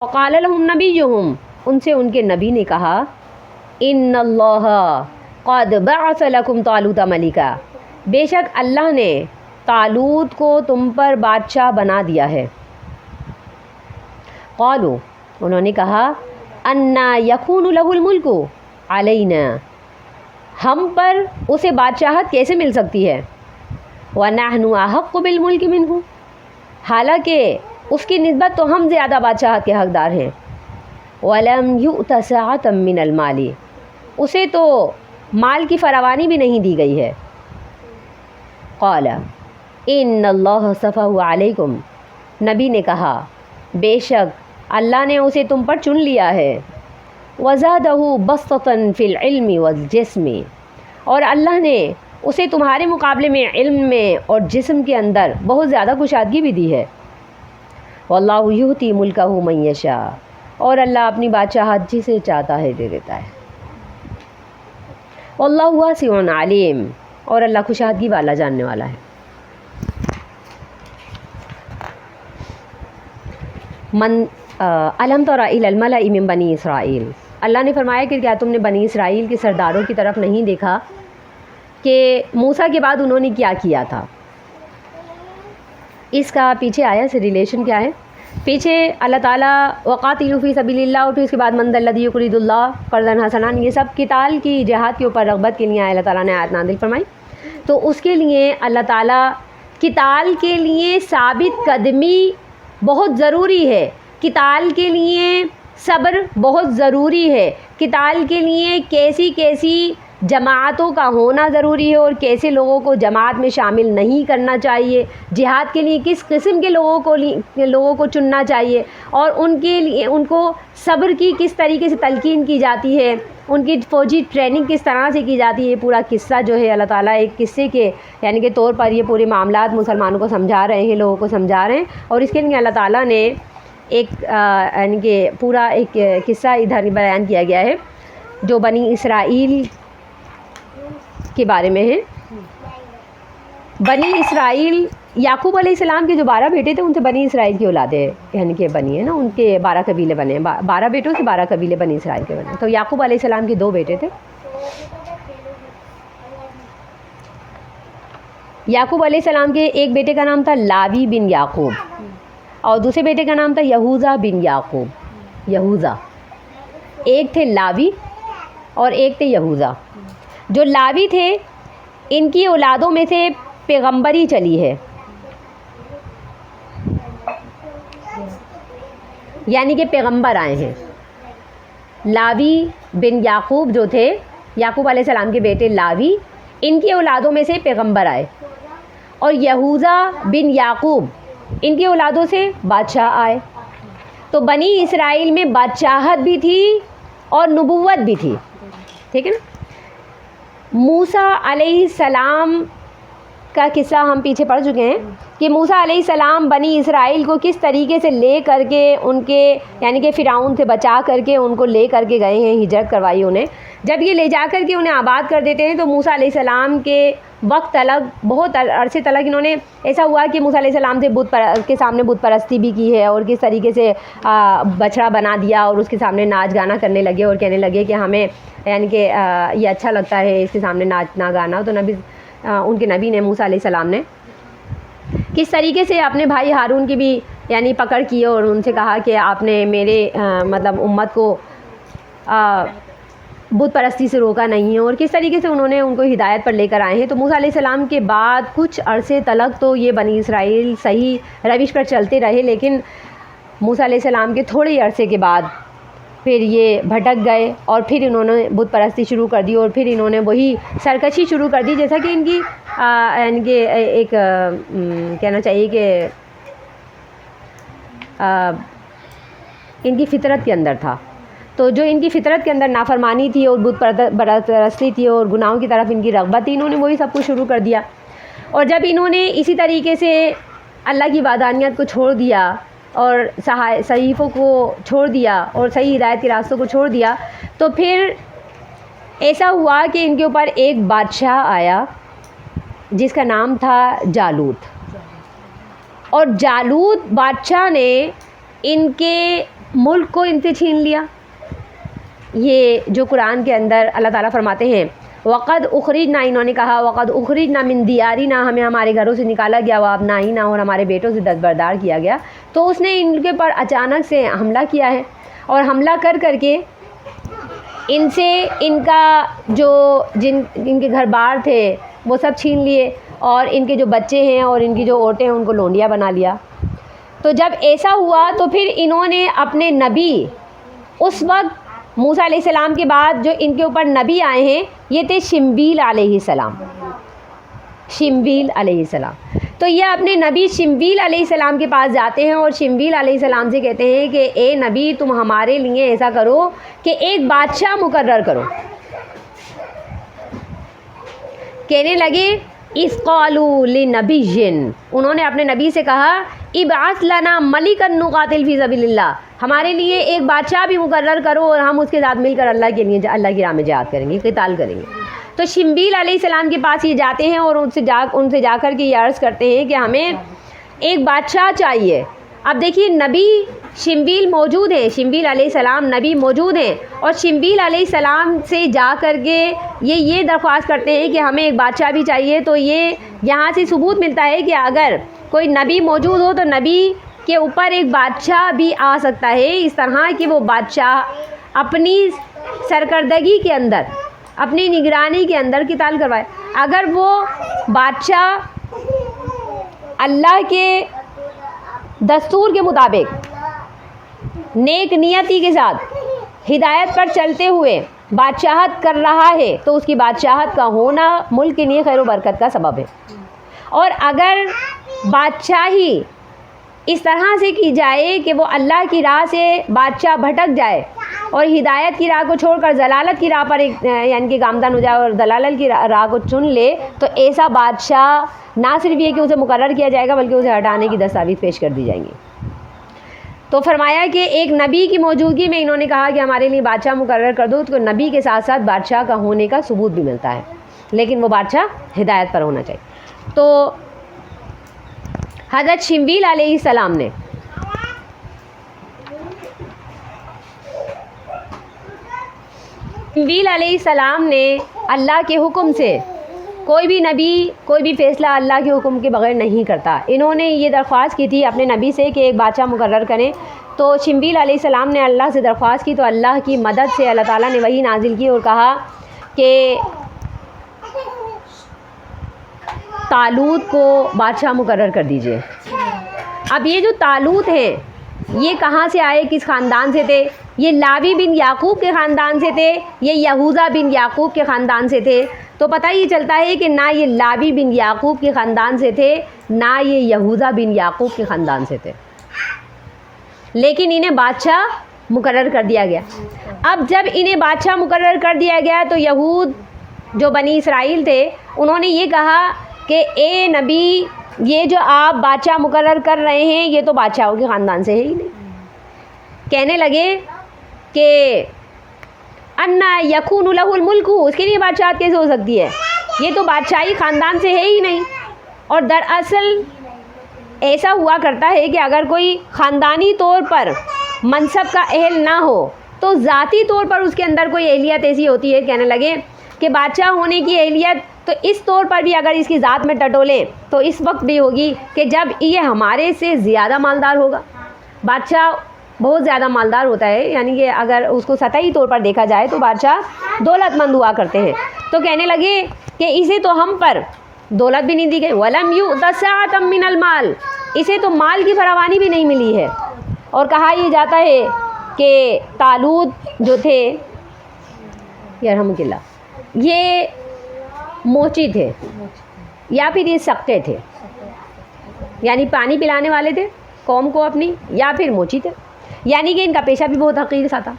وقال لهم نبیہم، ان سے ان کے نبی نے کہا ان اللہ قد بعث لکم طالوت ملکا، بے شک اللہ نے طالوت کو تم پر بادشاہ بنا دیا ہے۔ قالوا، انہوں نے کہا انا یکون لہ الملک علینا، ہم پر اسے بادشاہت کیسے مل سکتی ہے؟ ونحن احق بالملک منہ، حالانکہ اس کی نسبت تو ہم زیادہ بادشاہت کے حقدار ہیں۔ ولم یؤت سعۃ من المال، اسے تو مال کی فراوانی بھی نہیں دی گئی ہے۔ قال ان اللہ اصطفاہ علیکم، نبی نے کہا بے شک اللہ نے اسے تم پر چن لیا ہے۔ وزادہ بسطۃ فی العلم والجسم، اور اللہ نے اسے تمہارے مقابلے میں علم میں اور جسم کے اندر بہت زیادہ کشادگی بھی دی ہے۔ واللہ یؤتی ملکہ من یشاء، اور اللہ اپنی بادشاہت جسے چاہتا ہے دے دیتا ہے۔ واللہ واسع علیم، اور اللہ کشادگی والا جاننے والا ہے۔ الم تر الی الملأ من بنی اسرائیل، اللہ نے فرمایا کہ کیا تم نے بنی اسرائیل کے سرداروں کی طرف نہیں دیکھا کہ موسیٰ کے بعد انہوں نے کیا کیا تھا؟ اس کا پیچھے آیا سے ریلیشن کیا ہے؟ پیچھے اللہ تعالیٰ وقاتلوا فی سبیل اللہ، اور پھر اس کے بعد من ذا الذی یقرض اللہ قرضا حسنا، یہ سب قتال کی جہاد کے اوپر رغبت کے لیے اللہ تعالیٰ نے آیت نازل فرمائی۔ تو اس کے لیے اللہ تعالیٰ قتال کے لیے ثابت قدمی بہت ضروری ہے، قتال کے لیے صبر بہت ضروری ہے، قتال کے لیے کیسی کیسی جماعتوں کا ہونا ضروری ہے اور کیسے لوگوں کو جماعت میں شامل نہیں کرنا چاہیے، جہاد کے لیے کس قسم کے لوگوں کو چننا چاہیے، اور ان کے لیے ان کو صبر کی کس طریقے سے تلقین کی جاتی ہے، ان کی فوجی ٹریننگ کس طرح سے کی جاتی ہے۔ پورا قصہ جو ہے اللہ تعالیٰ ایک قصے کے یعنی کہ طور پر یہ پورے معاملات مسلمانوں کو سمجھا رہے ہیں، لوگوں کو سمجھا رہے ہیں، اور اس کے لیے اللہ تعالیٰ نے ایک یعنی کہ پورا ایک قصہ ادھر بیان کیا گیا ہے جو بنی اسرائیل کے بارے میں ہے۔ بنی اسرائیل، یعقوب علیہ السلام کے جو 12 بیٹے تھے ان سے بنی اسرائیل کی اولادیں یعنی کہ بنی ہے نا، ان کے 12 قبیلے بنے ہیں، 12 بیٹوں سے 12 قبیلے بنی اسرائیل کے بنے۔ تو یعقوب علیہ السلام کے 2 بیٹے تھے، یعقوب علیہ السلام کے ایک بیٹے کا نام تھا لاوی بن یعقوب، اور دوسرے بیٹے کا نام تھا یہوذا بن یعقوب۔ یہوذا، ایک تھے لاوی اور ایک تھے یہوذا۔ جو لاوی تھے ان کی اولادوں میں سے پیغمبری چلی ہے، یعنی کہ پیغمبر آئے ہیں۔ لاوی بن یعقوب جو تھے، یعقوب علیہ السلام کے بیٹے لاوی، ان کی اولادوں میں سے پیغمبر آئے، اور یہوذا بن یعقوب ان کی اولادوں سے بادشاہ آئے۔ تو بنی اسرائیل میں بادشاہت بھی تھی اور نبوت بھی تھی، ٹھیک ہے نا۔ موسیٰ علیہ السلام کا قصہ ہم پیچھے پڑھ چکے ہیں کہ موسیٰ علیہ السلام بنی اسرائیل کو کس طریقے سے لے کر کے ان کے یعنی کہ فرعون سے بچا کر کے ان کو لے کر کے گئے ہیں، ہجرت کروائی انہیں۔ جب یہ لے جا کر کے انہیں آباد کر دیتے ہیں تو موسیٰ علیہ السلام کے وقت تلک بہت عرصے تلک انہوں نے ایسا ہوا کہ موسیٰ علیہ السلام سے کے سامنے بت پرستی بھی کی ہے، اور کس طریقے سے بچڑا بنا دیا اور اس کے سامنے ناچ گانا کرنے لگے اور کہنے لگے کہ ہمیں یعنی کہ یہ اچھا لگتا ہے اس کے سامنے ناچنا گانا۔ تو ان کے نبی نے موسیٰ علیہ السلام نے کس طریقے سے اپنے بھائی ہارون کی بھی یعنی پکڑ کی اور ان سے کہا کہ آپ نے میرے مطلب امت کو بت پرستی سے روکا نہیں ہے، اور کس طریقے سے انہوں نے ان کو ہدایت پر لے کر آئے ہیں۔ تو موسیٰ علیہ السلام کے بعد کچھ عرصے تلک تو یہ بنی اسرائیل صحیح روش پر چلتے رہے، لیکن موسیٰ علیہ السلام کے تھوڑے ہی عرصے کے بعد پھر یہ بھٹک گئے اور پھر انہوں نے بت پرستی شروع کر دی، اور پھر انہوں نے وہی سرکشی شروع کر دی جیسا کہ ان کی یعنی کہ ایک کہنا چاہیے کہ ان کی فطرت کے اندر تھا۔ تو جو ان کی فطرت کے اندر نافرمانی تھی اور بت پرستی تھی اور گناہوں کی طرف ان کی رغبت تھی، انہوں نے وہی سب کچھ شروع کر دیا۔ اور جب انہوں نے اسی طریقے سے اللہ کی وحدانیت کو چھوڑ دیا اور صحیفوں کو چھوڑ دیا اور صحیح ہدایت کے راستوں کو چھوڑ دیا، تو پھر ایسا ہوا کہ ان کے اوپر ایک بادشاہ آیا جس کا نام تھا جالوت، اور جالوت بادشاہ نے ان کے ملک کو ان سے چھین لیا. یہ جو قرآن کے اندر اللہ تعالیٰ فرماتے ہیں وقد اخرجنا، انہوں نے کہا وقد اخرجنا من دیارنا، ہمیں ہمارے گھروں سے نکالا گیا، وابنائنا، اور ہمارے بیٹوں سے دستبردار کیا گیا. تو اس نے ان کے پر اچانک سے حملہ کیا ہے، اور حملہ کر کے ان سے ان کا جو ان کے گھر بار تھے وہ سب چھین لیے، اور ان کے جو بچے ہیں اور ان کی جو عورتیں ہیں ان کو لونڈیا بنا لیا. تو جب ایسا ہوا تو پھر انہوں نے اپنے نبی، اس وقت موسیٰ علیہ السلام کے بعد جو ان کے اوپر نبی آئے ہیں یہ تھے شمویل علیہ السلام. شمویل علیہ السلام. تو یہ اپنے نبی شمویل علیہ السلام کے پاس جاتے ہیں اور شمویل علیہ السلام سے کہتے ہیں کہ اے نبی تم ہمارے لیے ایسا کرو کہ ایک بادشاہ مقرر کرو. کہنے لگے اذ قالوا لنبی، انہوں نے اپنے نبی سے کہا ابعث لنا ملکا نقاتل فی سبیل اللہ، ہمارے لیے ایک بادشاہ بھی مقرر کرو اور ہم اس کے ساتھ مل کر اللہ کے لیے اللہ کی راہ میں جہاد کریں گے، قتال کریں گے. تو شمویل علیہ السلام کے پاس یہ جاتے ہیں اور ان سے جا کر کے یہ عرض کرتے ہیں کہ ہمیں ایک بادشاہ چاہیے. اب دیکھیے نبی شمویل موجود ہیں، شمویل علیہ السلام نبی موجود ہیں، اور شمویل علیہ السلام سے جا کر کے یہ درخواست کرتے ہیں کہ ہمیں ایک بادشاہ بھی چاہیے. تو یہ یہاں سے ثبوت ملتا ہے کہ اگر کوئی نبی موجود ہو تو نبی کے اوپر ایک بادشاہ بھی آ سکتا ہے، اس طرح کہ وہ بادشاہ اپنی سرکردگی کے اندر، اپنی نگرانی کے اندر قتال کروائے. اگر وہ بادشاہ اللہ کے دستور کے مطابق نیک نیتی کے ساتھ ہدایت پر چلتے ہوئے بادشاہت کر رہا ہے تو اس کی بادشاہت کا ہونا ملک کے لیے خیر و برکت کا سبب ہے. اور اگر بادشاہی اس طرح سے کی جائے کہ وہ اللہ کی راہ سے بادشاہ بھٹک جائے اور ہدایت کی راہ کو چھوڑ کر ضلالت کی راہ پر یعنی کہ گامزن ہو جائے اور ضلالت کی راہ کو چن لے، تو ایسا بادشاہ نہ صرف یہ کہ اسے مقرر کیا جائے گا بلکہ اسے ہٹانے کی دستاویز پیش کر دی جائیں گی. تو فرمایا کہ ایک نبی کی موجودگی میں انہوں نے کہا کہ ہمارے لیے بادشاہ مقرر کر دو. تو نبی کے ساتھ ساتھ بادشاہ کا ہونے کا ثبوت بھی ملتا ہے، لیکن وہ بادشاہ ہدایت پر ہونا چاہیے. تو حضرت شمویل علیہ السلام نے اللہ کے حکم سے کوئی بھی نبی کوئی بھی فیصلہ اللہ کے حکم کے بغیر نہیں کرتا. انہوں نے یہ درخواست کی تھی اپنے نبی سے کہ ایک بادشاہ مقرر کریں. تو شمویل علیہ السلام نے اللہ سے درخواست کی تو اللہ کی مدد سے اللہ تعالیٰ نے وحی نازل کی اور کہا کہ طالوت کو بادشاہ مقرر کر دیجئے. اب یہ جو طالوت ہیں یہ کہاں سے آئے، کس خاندان سے تھے؟ یہ لاوی بن یعقوب کے خاندان سے تھے، یہ یہوذا بن یعقوب کے خاندان سے تھے. تو پتہ یہ چلتا ہے کہ نہ یہ لاوی بن یعقوب کے خاندان سے تھے نہ یہ یہوذا بن یعقوب کے خاندان سے تھے، لیکن انہیں بادشاہ مقرر کر دیا گیا. اب جب انہیں بادشاہ مقرر کر دیا گیا تو یہود جو بنی اسرائیل تھے انہوں نے یہ کہا کہ اے نبی یہ جو آپ بادشاہ مقرر کر رہے ہیں یہ تو بادشاہوں کے خاندان سے ہے ہی نہیں. کہنے لگے کہ انا یکون لہ الملک، اس کے لیے بادشاہت کیسے ہو سکتی ہے، یہ تو بادشاہی خاندان سے ہے ہی نہیں. اور دراصل ایسا ہوا کرتا ہے کہ اگر کوئی خاندانی طور پر منصب کا اہل نہ ہو تو ذاتی طور پر اس کے اندر کوئی اہلیت ایسی ہوتی ہے. کہنے لگے کہ بادشاہ ہونے کی اہلیت تو اس طور پر بھی اگر اس کی ذات میں ٹٹولیں تو اس وقت بھی ہوگی کہ جب یہ ہمارے سے زیادہ مالدار ہوگا. بادشاہ بہت زیادہ مالدار ہوتا ہے، یعنی کہ اگر اس کو سطحی طور پر دیکھا جائے تو بادشاہ دولت مند ہوا کرتے ہیں. تو کہنے لگے کہ اسے تو ہم پر دولت بھی نہیں دی گئی، وَلَمْ يُؤْتَ سَعَةً مِّنَ الْمَالِ، اسے تو مال کی فراوانی بھی نہیں ملی ہے. اور کہا یہ جاتا ہے کہ طالوت جو تھے یرحمک اللہ یہ موچی تھے یا پھر یہ سقے تھے، یعنی پانی پلانے والے تھے قوم کو اپنی، یا پھر موچی تھے، یعنی کہ ان کا پیشہ بھی بہت حقیر سا تھا.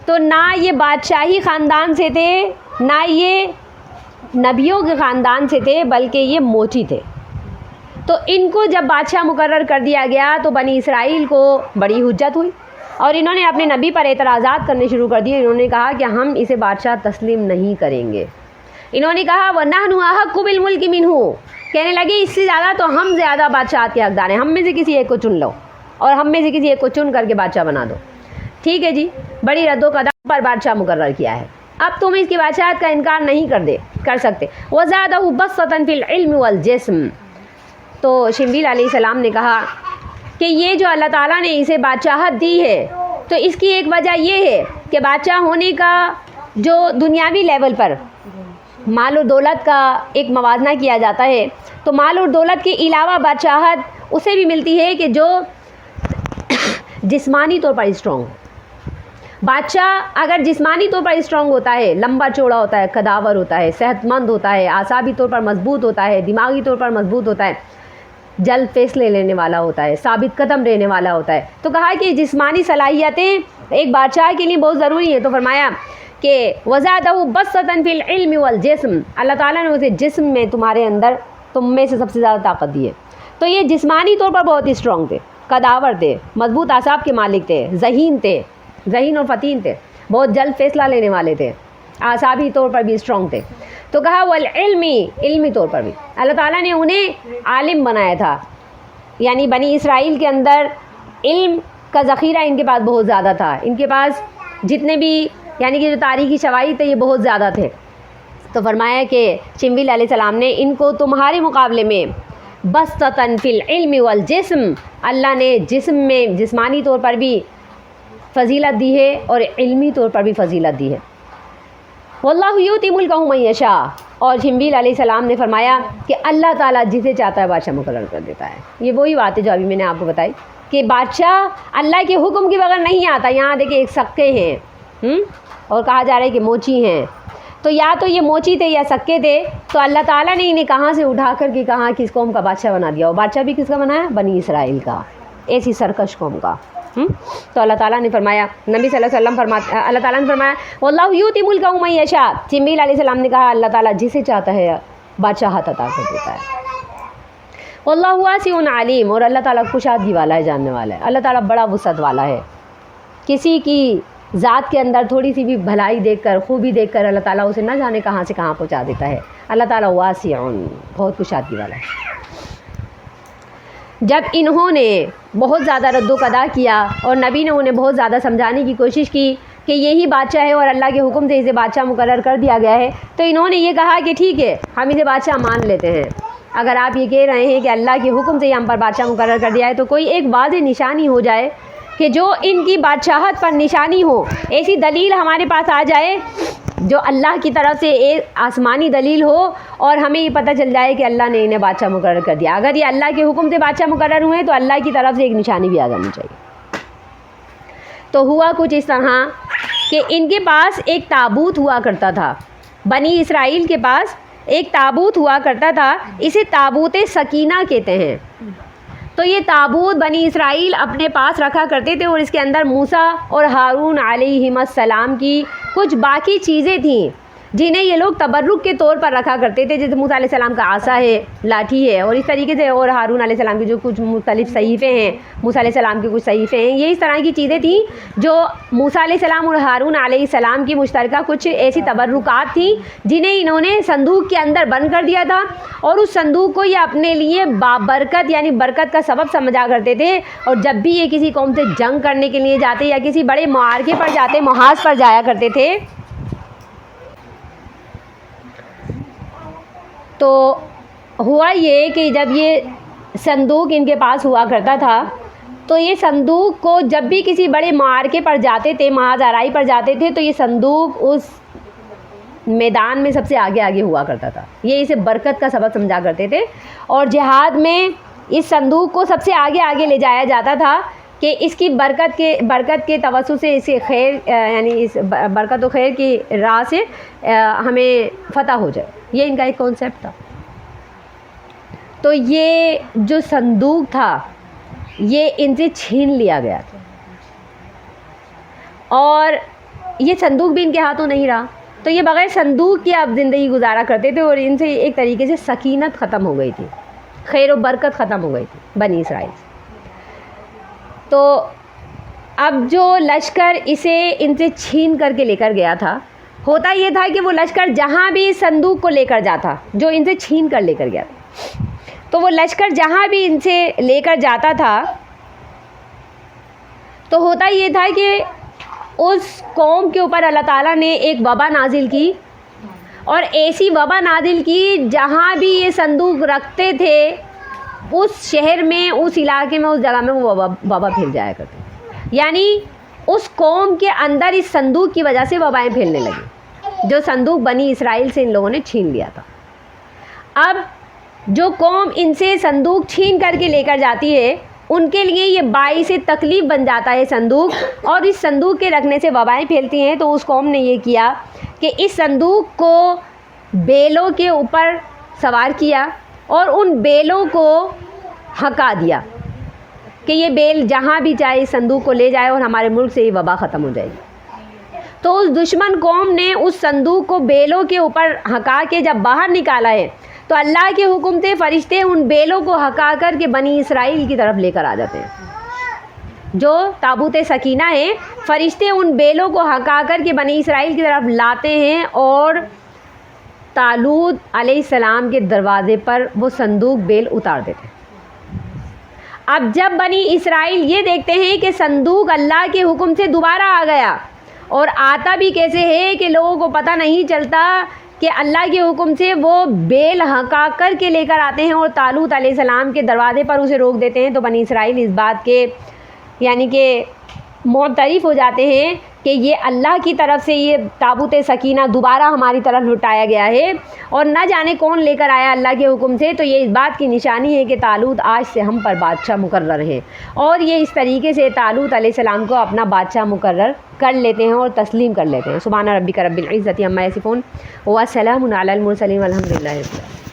تو نہ یہ بادشاہی خاندان سے تھے نہ یہ نبیوں کے خاندان سے تھے بلکہ یہ موچی تھے. تو ان کو جب بادشاہ مقرر کر دیا گیا تو بنی اسرائیل کو بڑی حجت ہوئی اور انہوں نے اپنے نبی پر اعتراضات کرنے شروع کر دیے. انہوں نے کہا کہ ہم اسے بادشاہ تسلیم نہیں کریں گے. انہوں نے کہا وَنَحْنُ أَحَقُّ بِالْمُلْكِ مِنْهُ، کہنے لگے اس سے زیادہ تو ہم زیادہ بادشاہت کے حقدار ہیں، ہم میں سے کسی ایک کو چن لو اور ہم میں سے کسی ایک کو چن کر کے بادشاہ بنا دو. ٹھیک ہے جی، بڑی رد و قدم پر بادشاہ مقرر کیا ہے، اب تم اس کی بادشاہت کا انکار نہیں کر سکتے. وَزَادَهُ بَسْطَةً فِي الْعِلْمِ وَالْجِسْمِ. تو شمبیل علیہ السلام نے کہا کہ یہ جو اللہ تعالیٰ نے اسے بادشاہت دی ہے تو اس کی ایک وجہ یہ ہے کہ بادشاہ ہونے کا جو دنیاوی لیول پر مال و دولت کا ایک موازنہ کیا جاتا ہے، تو مال اور دولت کے علاوہ بادشاہت اسے بھی ملتی ہے کہ جو جسمانی طور پر اسٹرانگ ہو. بادشاہ اگر جسمانی طور پر اسٹرانگ ہوتا ہے، لمبا چوڑا ہوتا ہے، قداور ہوتا ہے، صحت مند ہوتا ہے، اعصابی طور پر مضبوط ہوتا ہے، دماغی طور پر مضبوط ہوتا ہے، جلد فیصلے لینے والا ہوتا ہے، ثابت قدم رہنے والا ہوتا ہے، تو کہا کہ جسمانی صلاحیتیں ایک بادشاہ کے لیے بہت ضروری ہیں. تو فرمایا کہ وَزَادَهُ بَسْطَةً فِي الْعِلْمِ وَالْجِسْمِ. اللہ تعالیٰ نے اسے جسم میں تمہارے اندر تم میں سے سب سے زیادہ طاقت دی ہے. تو یہ جسمانی طور پر بہت اسٹرانگ تھے، قداور تھے، مضبوط اعصاب کے مالک تھے، ذہین اور فتین تھے، بہت جلد فیصلہ لینے والے تھے، اعصابی طور پر بھی اسٹرانگ تھے. تو کہا والعلمی، علمی طور پر بھی اللہ تعالیٰ نے انہیں عالم بنایا تھا. یعنی بنی اسرائیل کے اندر علم کا ذخیرہ ان کے پاس بہت زیادہ تھا، ان کے پاس جتنے بھی یعنی کہ جو تاریخی شواہد تھے یہ بہت زیادہ تھے. تو فرمایا کہ شمویل علیہ السلام نے ان کو تمہارے مقابلے میں بسطتاً فی العلم والجسم، اللہ نے جسم میں جسمانی طور پر بھی فضیلت دی ہے اور علمی طور پر بھی فضیلت دی ہے. واللہ یؤتی ملکہ من یشاء. اور شمویل علیہ السلام نے فرمایا کہ اللہ تعالیٰ جسے چاہتا ہے بادشاہ مقرر کر دیتا ہے. یہ وہی بات ہے جو ابھی میں نے آپ کو بتائی کہ بادشاہ اللہ کے حکم کے بغیر نہیں آتا. یہاں دیکھیں ایک سکے ہیں اور کہا جا رہا ہے کہ موچی ہیں، تو یا تو یہ موچی تھے یا سکے تھے، تو اللہ تعالیٰ نے انہیں کہاں سے اٹھا کر کے کہاں کس قوم کا بادشاہ بنا دیا. اور بادشاہ بھی کس کا بنایا؟ بنی اسرائیل کا، ایسی سرکش قوم کا. تو اللہ تعالیٰ نے فرمایا، نبی صلی اللہ علیہ وسلم اللہ تعالیٰ نے فرمایا واللہ یؤتی ملکہ من یشاء. شمویل علیہ السلام نے کہا اللہ تعالیٰ جسے چاہتا ہے بادشاہت عطا کر دیتا ہے. واللہ واسع علیم. اور اللہ تعالیٰ کشادگی والا ہے، جاننے والا ہے. اللہ تعالیٰ بڑا وسعت والا ہے. کسی کی ذات کے اندر تھوڑی سی بھی بھلائی دیکھ کر، خوبی دیکھ کر اللہ تعالیٰ اسے نہ جانے کہاں سے کہاں پہنچا دیتا ہے. اللہ تعالیٰ واسع، بہت کشادگی والا ہے. جب انہوں نے بہت زیادہ رد و قدا کیا اور نبی نے انہیں بہت زیادہ سمجھانے کی کوشش کی کہ یہی بادشاہ ہے اور اللہ کے حکم سے اسے بادشاہ مقرر کر دیا گیا ہے، تو انہوں نے یہ کہا کہ ٹھیک ہے ہم اسے بادشاہ مان لیتے ہیں. اگر آپ یہ کہہ رہے ہیں کہ اللہ کے حکم سے ہی ہم پر بادشاہ مقرر کر دیا ہے، تو کوئی ایک واضح نشانی ہو جائے کہ جو ان کی بادشاہت پر نشانی ہو، ایسی دلیل ہمارے پاس آ جائے جو اللہ کی طرف سے ایک آسمانی دلیل ہو اور ہمیں یہ پتہ چل جائے کہ اللہ نے انہیں بادشاہ مقرر کر دیا. اگر یہ اللہ کے حکم سے بادشاہ مقرر ہوئے تو اللہ کی طرف سے ایک نشانی بھی آ جانی چاہیے. تو ہوا کچھ اس طرح کہ ان کے پاس ایک تابوت ہوا کرتا تھا، بنی اسرائیل کے پاس ایک تابوت ہوا کرتا تھا، اسے تابوت سکینہ کہتے ہیں. تو یہ تابوت بنی اسرائیل اپنے پاس رکھا کرتے تھے اور اس کے اندر موسیٰ اور ہارون علیہم السلام کی کچھ باقی چیزیں تھیں جنہیں یہ لوگ تبرک کے طور پر رکھا کرتے تھے، جیسے موسیٰ علیہ السلام کا عصا ہے، لاٹھی ہے، اور اس طریقے سے، اور ہارون علیہ السلام کے جو کچھ مختلف صحیفے ہیں، موسیٰ علیہ السلام کے کچھ صحیفے ہیں. یہ اس طرح کی چیزیں تھیں جو موسیٰ علیہ السلام اور ہارون علیہ السلام کی مشترکہ کچھ ایسی تبرکات تھیں جنہیں انہوں نے صندوق کے اندر بند کر دیا تھا، اور اس صندوق کو یہ اپنے لیے بابرکت یعنی برکت کا سبب سمجھا کرتے تھے. اور جب بھی یہ کسی قوم سے جنگ کرنے کے لیے جاتے یا کسی بڑے معرکے پر جاتے، محاذ پر جایا کرتے تھے، تو ہوا یہ کہ جب یہ صندوق ان کے پاس ہوا کرتا تھا تو یہ صندوق کو جب بھی کسی بڑے معرکے پر جاتے تھے، محاذ آرائی پر جاتے تھے، تو یہ صندوق اس میدان میں سب سے آگے آگے ہوا کرتا تھا. یہ اسے برکت کا سبب سمجھا کرتے تھے، اور جہاد میں اس صندوق کو سب سے آگے آگے لے جایا جاتا تھا کہ اس کی برکت کے توسط سے اسے خیر یعنی اس برکت و خیر کی راہ سے ہمیں فتح ہو جائے. یہ ان کا ایک کانسیپٹ تھا. تو یہ جو صندوق تھا یہ ان سے چھین لیا گیا تھا، اور یہ صندوق بھی ان کے ہاتھوں نہیں رہا. تو یہ بغیر صندوق کے اب زندگی گزارا کرتے تھے، اور ان سے ایک طریقے سے سکینت ختم ہو گئی تھی، خیر و برکت ختم ہو گئی تھی بنی اسرائیل. تو اب جو لشکر اسے ان سے چھین کر کے لے کر گیا تھا، ہوتا یہ تھا کہ وہ لشکر جہاں بھی صندوق کو لے کر جاتا، جو ان سے چھین کر لے کر گیا تھا، تو وہ لشکر جہاں بھی ان سے لے کر جاتا تھا، تو ہوتا یہ تھا کہ اس قوم کے اوپر اللہ تعالیٰ نے ایک وبا نازل کی، اور ایسی وبا نازل کی جہاں بھی یہ صندوق رکھتے تھے اس شہر میں، اس علاقے میں، اس جگہ میں وہ وبا پھیل جایا کرتے، یعنی اس قوم کے اندر اس صندوق کی وجہ سے وبائیں پھیلنے لگیں، جو صندوق بنی اسرائیل سے ان لوگوں نے چھین لیا تھا۔ اب جو قوم ان سے صندوق چھین کر کے لے کر جاتی ہے ان کے لیے یہ باعث تکلیف بن جاتا ہے صندوق، اور اس صندوق کے رکھنے سے وبائیں پھیلتی ہیں۔ تو اس قوم نے یہ کیا کہ اس صندوق کو بیلوں کے اوپر سوار کیا اور ان بیلوں کو ہکا دیا کہ یہ بیل جہاں بھی جائے اس صندوق کو لے جائے اور ہمارے ملک سے یہ وبا ختم ہو جائے گی۔ تو اس دشمن قوم نے اس صندوق کو بیلوں کے اوپر ہکا کے جب باہر نکالا ہے تو اللہ کے حکم سے فرشتے ان بیلوں کو ہکا کر کے بنی اسرائیل کی طرف لے کر آ جاتے ہیں۔ جو تابوت سکینہ ہے، فرشتے ان بیلوں کو ہکا کر کے بنی اسرائیل کی طرف لاتے ہیں اور طالوت علیہ السلام کے دروازے پر وہ صندوق بیل اتار دیتے ہیں۔ اب جب بنی اسرائیل یہ دیکھتے ہیں کہ صندوق اللہ کے حکم سے دوبارہ آ گیا، اور آتا بھی کیسے ہے کہ لوگوں کو پتہ نہیں چلتا کہ اللہ کے حکم سے وہ بیل ہکا کر کے لے کر آتے ہیں اور طالوت علیہ السلام کے دروازے پر اسے روک دیتے ہیں، تو بنی اسرائیل اس بات کے یعنی کہ معترف ہو جاتے ہیں کہ یہ اللہ کی طرف سے یہ تابوت سکینہ دوبارہ ہماری طرف لوٹایا گیا ہے، اور نہ جانے کون لے کر آیا اللہ کے حکم سے۔ تو یہ اس بات کی نشانی ہے کہ طالوت آج سے ہم پر بادشاہ مقرر ہے، اور یہ اس طریقے سے طالوت علیہ السلام کو اپنا بادشاہ مقرر کر لیتے ہیں اور تسلیم کر لیتے ہیں۔ سبحان ربک رب العزت عما یصفون، وسلام علی المرسلین والحمد للہ رب العالمین۔